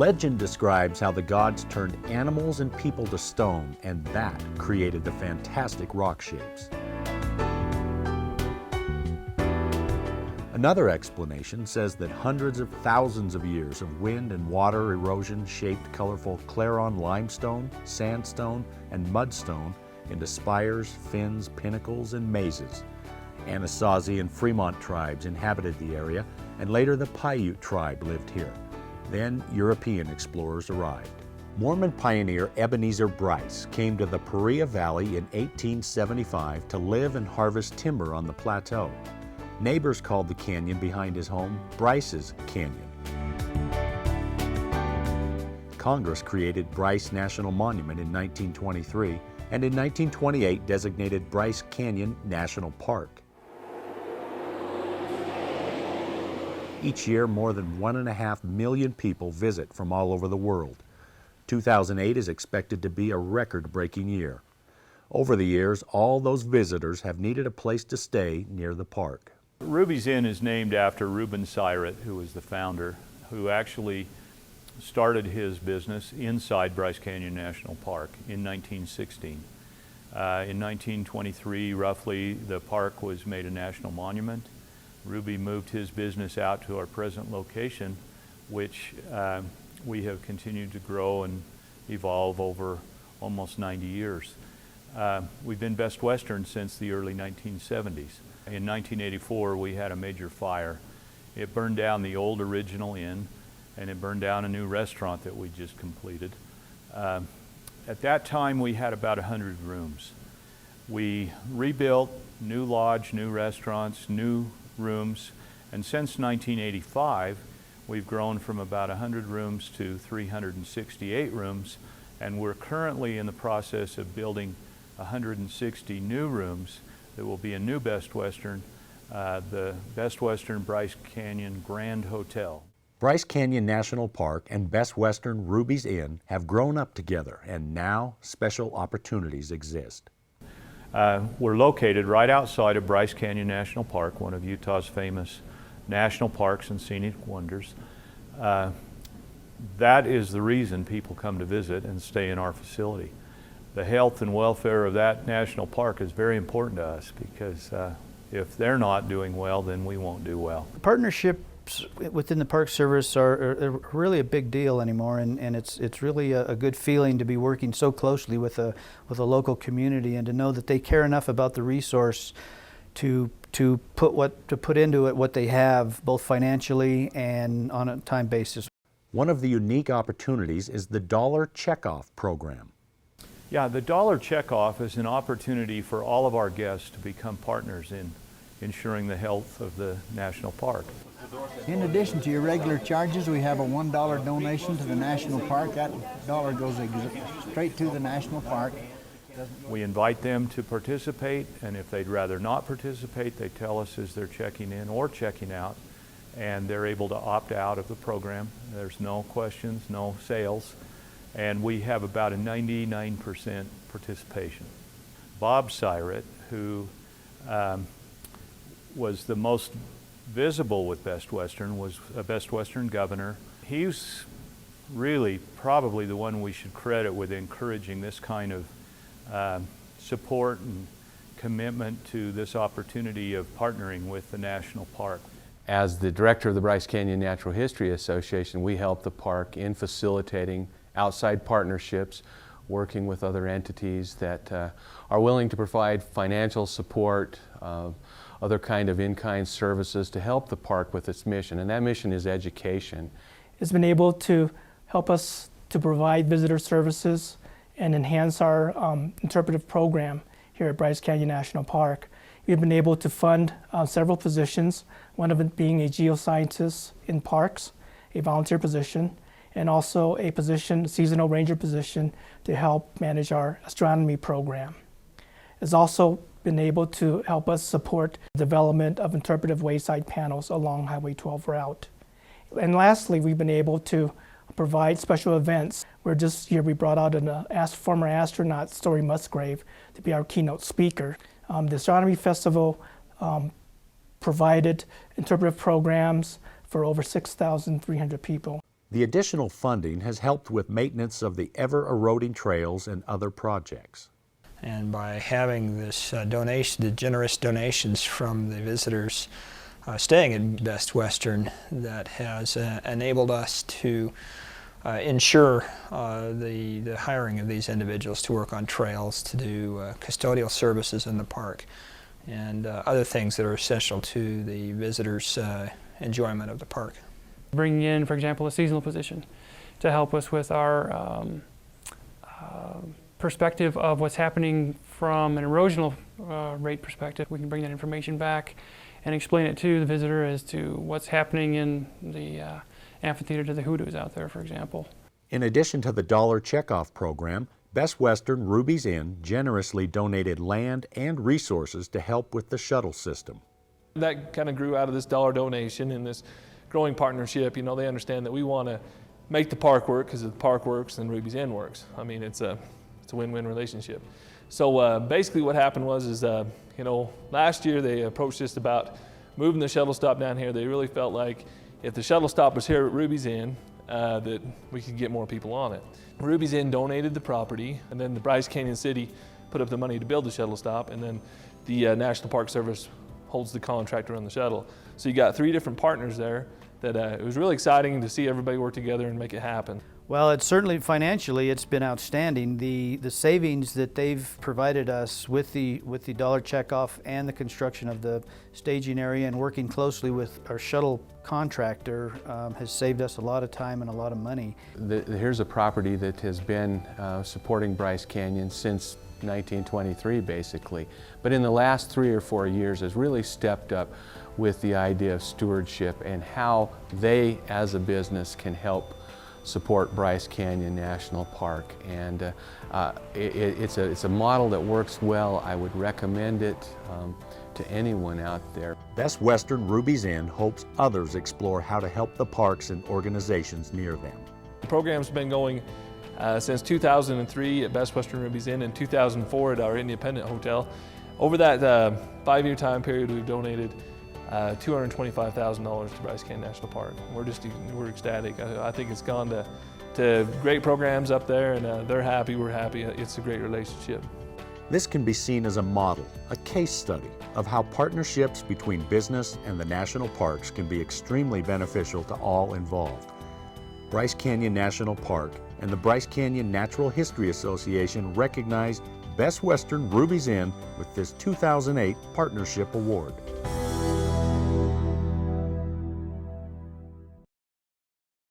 Legend describes how the gods turned animals and people to stone, and that created the fantastic rock shapes. Another explanation says that hundreds of thousands of years of wind and water erosion shaped colorful Claron limestone, sandstone, and mudstone into spires, fins, pinnacles, and mazes. Anasazi and Fremont tribes inhabited the area, and later the Paiute tribe lived here. Then European explorers arrived. Mormon pioneer Ebenezer Bryce came to the Paria Valley in 1875 to live and harvest timber on the plateau. Neighbors called the canyon behind his home Bryce's Canyon. Congress created Bryce National Monument in 1923, and in 1928 designated Bryce Canyon National Park. Each year, more than 1.5 million people visit from all over the world. 2008 is expected to be a record-breaking year. Over the years, all those visitors have needed a place to stay near the park. Ruby's Inn is named after Reuben Syrett, who was the founder, who actually started his business inside Bryce Canyon National Park in 1916. In 1923, roughly, the park was made a national monument. Ruby moved his business out to our present location, which we have continued to grow and evolve over almost 90 years. We've been Best Western since the early 1970s. In 1984, we had a major fire. It burned down the old original inn, and it burned down a new restaurant that we just completed. At that time, we had about 100 rooms. We rebuilt, new lodge, new restaurants, new rooms, and since 1985, we've grown from about 100 rooms to 368 rooms, and we're currently in the process of building 160 new rooms that will be a new Best Western, the Best Western Bryce Canyon Grand Hotel. Bryce Canyon National Park and Best Western Ruby's Inn have grown up together, and now special opportunities exist. We're located right outside of Bryce Canyon National Park, one of Utah's famous national parks and scenic wonders. That is the reason people come to visit and stay in our facility. The health and welfare of that national park is very important to us, because if they're not doing well, then we won't do well. Partnerships within the Park Service are really a big deal anymore, and it's really a good feeling to be working so closely with a local community, and to know that they care enough about the resource to put into it what they have, both financially and on a time basis. One of the unique opportunities is the Dollar Checkoff program. Yeah, the Dollar Checkoff is an opportunity for all of our guests to become partners in ensuring the health of the national park. In addition to your regular charges, we have a $1 donation to the national park. That dollar goes straight to the national park. We invite them to participate, and if they'd rather not participate, they tell us as they're checking in or checking out, and they're able to opt out of the program. There's no questions, no sales, and we have about a 99% participation. Bob Syrett, who was the most visible with Best Western, was a Best Western governor. He's really probably the one we should credit with encouraging this kind of support and commitment to this opportunity of partnering with the national park. As the director of the Bryce Canyon Natural History Association, we help the park in facilitating outside partnerships, working with other entities that are willing to provide financial support, other kind of in-kind services to help the park with its mission, and that mission is education. It's been able to help us to provide visitor services and enhance our interpretive program here at Bryce Canyon National Park. We've been able to fund several positions, one of it being a geoscientist in parks, a volunteer position, and also a position, seasonal ranger position, to help manage our astronomy program. It's also been able to help us support the development of interpretive wayside panels along Highway 12 route. And lastly, we've been able to provide special events, where this year we brought out a former astronaut, Story Musgrave, to be our keynote speaker. The Astronomy Festival provided interpretive programs for over 6,300 people. The additional funding has helped with maintenance of the ever-eroding trails and other projects. And by having this donation, the generous donations from the visitors staying at Best Western, that has enabled us to ensure the hiring of these individuals to work on trails, to do custodial services in the park, and other things that are essential to the visitors' enjoyment of the park. Bringing in, for example, a seasonal position to help us with our perspective of what's happening from an erosional rate perspective. We can bring that information back and explain it to the visitor as to what's happening in the amphitheater to the hoodoos out there, for example. In addition to the dollar checkoff program, Best Western Ruby's Inn generously donated land and resources to help with the shuttle system. That kind of grew out of this dollar donation and this growing partnership. You know, they understand that we want to make the park work, because if the park works, then Ruby's Inn works. I mean, it's a win-win relationship. So basically what happened was, you know, last year they approached us about moving the shuttle stop down here. They really felt like if the shuttle stop was here at Ruby's Inn, that we could get more people on it. Ruby's Inn donated the property, and then the Bryce Canyon City put up the money to build the shuttle stop, and then the National Park Service holds the contract to run the shuttle. So you got 3 different partners there that it was really exciting to see everybody work together and make it happen. Well, it's certainly financially, it's been outstanding. The savings that they've provided us with the dollar checkoff and the construction of the staging area and working closely with our shuttle contractor has saved us a lot of time and a lot of money. Here's a property that has been supporting Bryce Canyon since 1923, basically. But in the last 3 or 4 years has really stepped up with the idea of stewardship and how they, as a business, can help support Bryce Canyon National Park. And it's a model that works well. I would recommend it to anyone out there. Best Western Ruby's Inn hopes others explore how to help the parks and organizations near them. The program's been going since 2003 at Best Western Ruby's Inn and 2004 at our Independent Hotel. Over that 5-year time period, we've donated $225,000 to Bryce Canyon National Park. We're ecstatic. I think it's gone to great programs up there, and they're happy, we're happy. It's a great relationship. This can be seen as a model, a case study of how partnerships between business and the national parks can be extremely beneficial to all involved. Bryce Canyon National Park and the Bryce Canyon Natural History Association recognized Best Western Ruby's Inn with this 2008 Partnership Award.